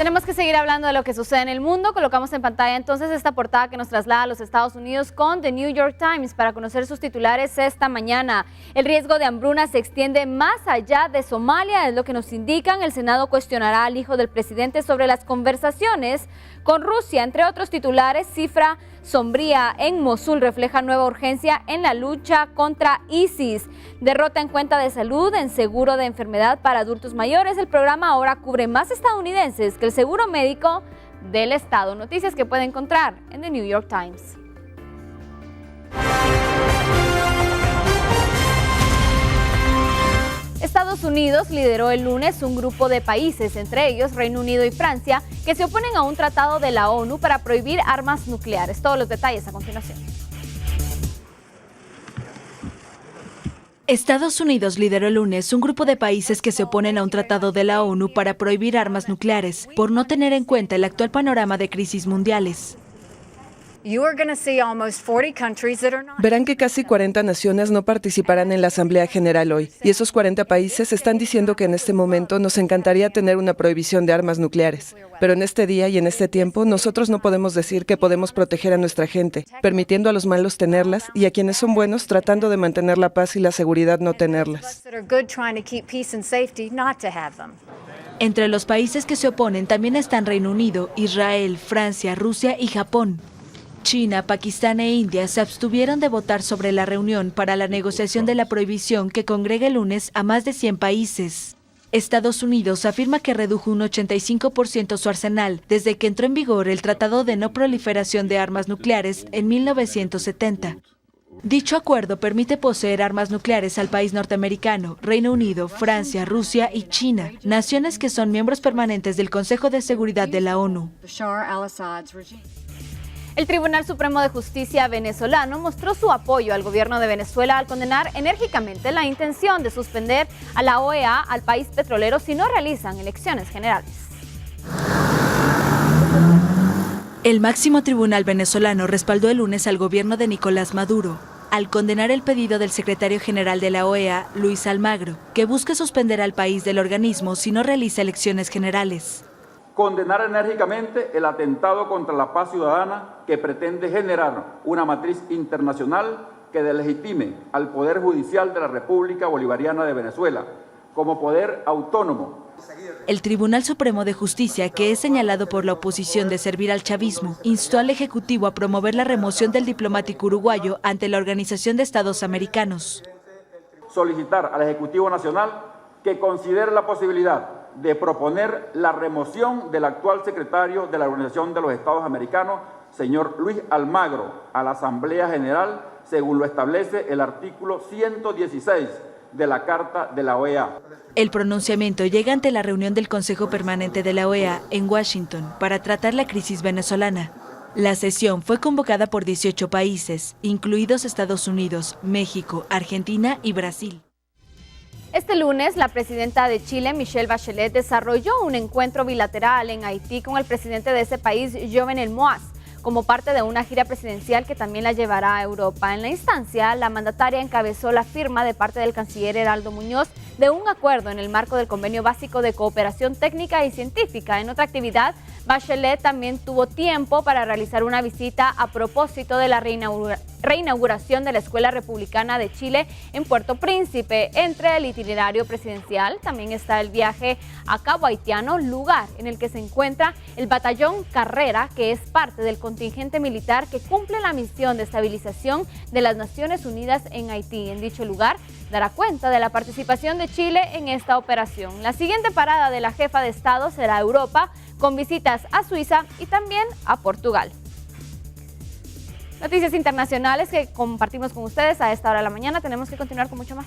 Tenemos que seguir hablando de lo que sucede en el mundo. Colocamos en pantalla entonces esta portada que nos traslada a los Estados Unidos con The New York Times para conocer sus titulares esta mañana. El riesgo de hambruna se extiende más allá de Somalia, es lo que nos indican. El Senado cuestionará al hijo del presidente sobre las conversaciones con Rusia. Entre otros titulares, cifra sombría en Mosul refleja nueva urgencia en la lucha contra ISIS. Derrota en cuenta de salud en seguro de enfermedad para adultos mayores. El programa ahora cubre más estadounidenses que el seguro médico del Estado. Noticias que puede encontrar en The New York Times. Estados Unidos lideró el lunes un grupo de países, entre ellos Reino Unido y Francia, que se oponen a un tratado de la ONU para prohibir armas nucleares. Todos los detalles a continuación. Estados Unidos lideró el lunes un grupo de países que se oponen a un tratado de la ONU para prohibir armas nucleares, por no tener en cuenta el actual panorama de crisis mundiales. Verán que casi 40 naciones no participarán en la Asamblea General hoy, y esos 40 países están diciendo que en este momento nos encantaría tener una prohibición de armas nucleares. Pero en este día y en este tiempo, nosotros no podemos decir que podemos proteger a nuestra gente, permitiendo a los malos tenerlas y a quienes son buenos tratando de mantener la paz y la seguridad no tenerlas. Entre los países que se oponen también están Reino Unido, Israel, Francia, Rusia y Japón. China, Pakistán e India se abstuvieron de votar sobre la reunión para la negociación de la prohibición que congrega el lunes a más de 100 países. Estados Unidos afirma que redujo un 85% su arsenal desde que entró en vigor el Tratado de No Proliferación de Armas Nucleares en 1970. Dicho acuerdo permite poseer armas nucleares al país norteamericano, Reino Unido, Francia, Rusia y China, naciones que son miembros permanentes del Consejo de Seguridad de la ONU. El Tribunal Supremo de Justicia venezolano mostró su apoyo al gobierno de Venezuela al condenar enérgicamente la intención de suspender a la OEA al país petrolero si no realizan elecciones generales. El máximo tribunal venezolano respaldó el lunes al gobierno de Nicolás Maduro al condenar el pedido del secretario general de la OEA, Luis Almagro, que busca suspender al país del organismo si no realiza elecciones generales. Condenar enérgicamente el atentado contra la paz ciudadana que pretende generar una matriz internacional que deslegitime al Poder Judicial de la República Bolivariana de Venezuela como poder autónomo. El Tribunal Supremo de Justicia, que es señalado por la oposición de servir al chavismo, instó al Ejecutivo a promover la remoción del diplomático uruguayo ante la Organización de Estados Americanos. Solicitar al Ejecutivo Nacional que considere la posibilidad de proponer la remoción del actual secretario de la Organización de los Estados Americanos, señor Luis Almagro, a la Asamblea General, según lo establece el artículo 116 de la Carta de la OEA. El pronunciamiento llega ante la reunión del Consejo Permanente de la OEA en Washington para tratar la crisis venezolana. La sesión fue convocada por 18 países, incluidos Estados Unidos, México, Argentina y Brasil. Este lunes, la presidenta de Chile, Michelle Bachelet, desarrolló un encuentro bilateral en Haití con el presidente de ese país, Jovenel Moïse, como parte de una gira presidencial que también la llevará a Europa. En la instancia, la mandataria encabezó la firma de parte del canciller Heraldo Muñoz de un acuerdo en el marco del Convenio Básico de Cooperación Técnica y Científica. En otra actividad, Bachelet también tuvo tiempo para realizar una visita a propósito de la reinauguración de la Escuela Republicana de Chile en Puerto Príncipe. Entre el itinerario presidencial también está el viaje a Cabo Haitiano, lugar en el que se encuentra el Batallón Carrera, que es parte del contingente militar que cumple la misión de estabilización de las Naciones Unidas en Haití. En dicho lugar dará cuenta de la participación de Chile en esta operación. La siguiente parada de la jefa de Estado será Europa, con visitas a Suiza y también a Portugal. Noticias internacionales que compartimos con ustedes a esta hora de la mañana. Tenemos que continuar con mucho más.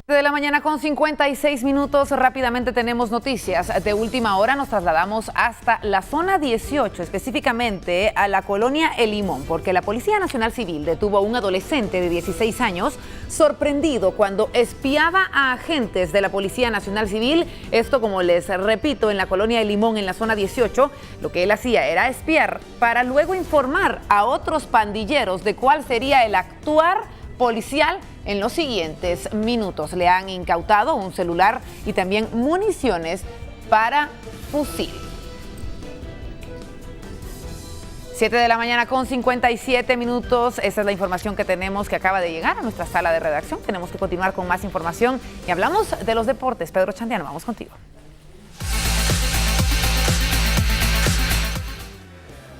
De la mañana con 56 minutos, rápidamente tenemos noticias. De última hora nos trasladamos hasta la zona 18, específicamente a la colonia El Limón, porque la Policía Nacional Civil detuvo a un adolescente de 16 años sorprendido cuando espiaba a agentes de la Policía Nacional Civil. Esto, como les repito, en la colonia El Limón, en la zona 18, lo que él hacía era espiar para luego informar a otros pandilleros de cuál sería el actuar policial en los siguientes minutos. Le han incautado un celular y también municiones para fusil. 7 de la mañana con 57 minutos. Esa es la información que tenemos, que acaba de llegar a nuestra sala de redacción. Tenemos que continuar con más información y hablamos de los deportes. Pedro Chandiano, vamos contigo.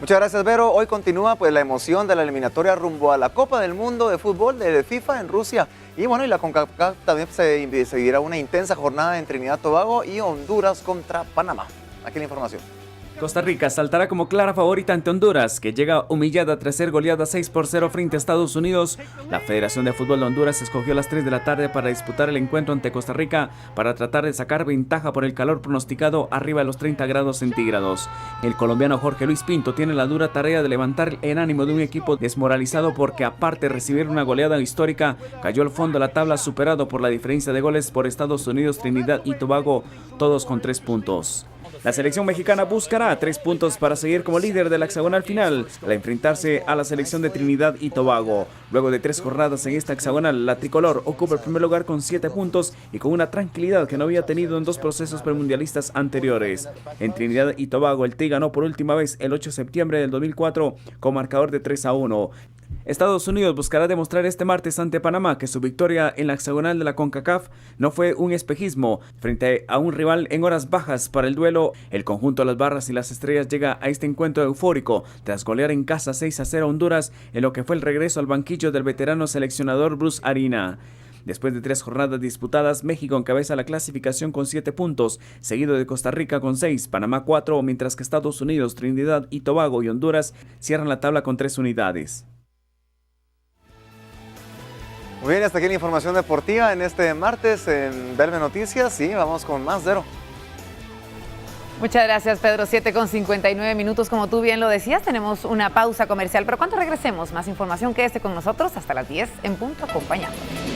Muchas gracias, Vero. Hoy continúa la emoción de la eliminatoria rumbo a la Copa del Mundo de Fútbol de FIFA en Rusia. Y bueno, y la CONCACAF también se seguirá una intensa jornada en Trinidad y Tobago y Honduras contra Panamá. Aquí la información. Costa Rica saltará como clara favorita ante Honduras, que llega humillada tras ser goleada 6-0 frente a Estados Unidos. La Federación de Fútbol de Honduras escogió las 3 de la tarde para disputar el encuentro ante Costa Rica para tratar de sacar ventaja por el calor pronosticado arriba de los 30 grados centígrados. El colombiano Jorge Luis Pinto tiene la dura tarea de levantar el ánimo de un equipo desmoralizado porque, aparte de recibir una goleada histórica, cayó al fondo de la tabla superado por la diferencia de goles por Estados Unidos, Trinidad y Tobago, todos con 3 puntos. La selección mexicana buscará 3 puntos para seguir como líder de la hexagonal final al enfrentarse a la selección de Trinidad y Tobago. Luego de 3 jornadas en esta hexagonal, la tricolor ocupa el primer lugar con 7 puntos y con una tranquilidad que no había tenido en 2 procesos premundialistas anteriores. En Trinidad y Tobago, el Tri ganó por última vez el 8 de septiembre del 2004 con marcador de 3-1. Estados Unidos buscará demostrar este martes ante Panamá que su victoria en la hexagonal de la CONCACAF no fue un espejismo. Frente a un rival en horas bajas para el duelo, el conjunto de las barras y las estrellas llega a este encuentro eufórico tras golear en casa 6-0 a Honduras en lo que fue el regreso al banquillo del veterano seleccionador Bruce Arena. Después de 3 jornadas disputadas, México encabeza la clasificación con 7 puntos, seguido de Costa Rica con 6, Panamá 4, mientras que Estados Unidos, Trinidad y Tobago y Honduras cierran la tabla con 3 unidades. Muy bien, hasta aquí la información deportiva en este martes en Verme Noticias y vamos con más, Vero. Muchas gracias, Pedro. 7 con 59 minutos, como tú bien lo decías, tenemos una pausa comercial, pero cuando regresemos, más información, quédese con nosotros hasta las 10 en punto, acompañándonos.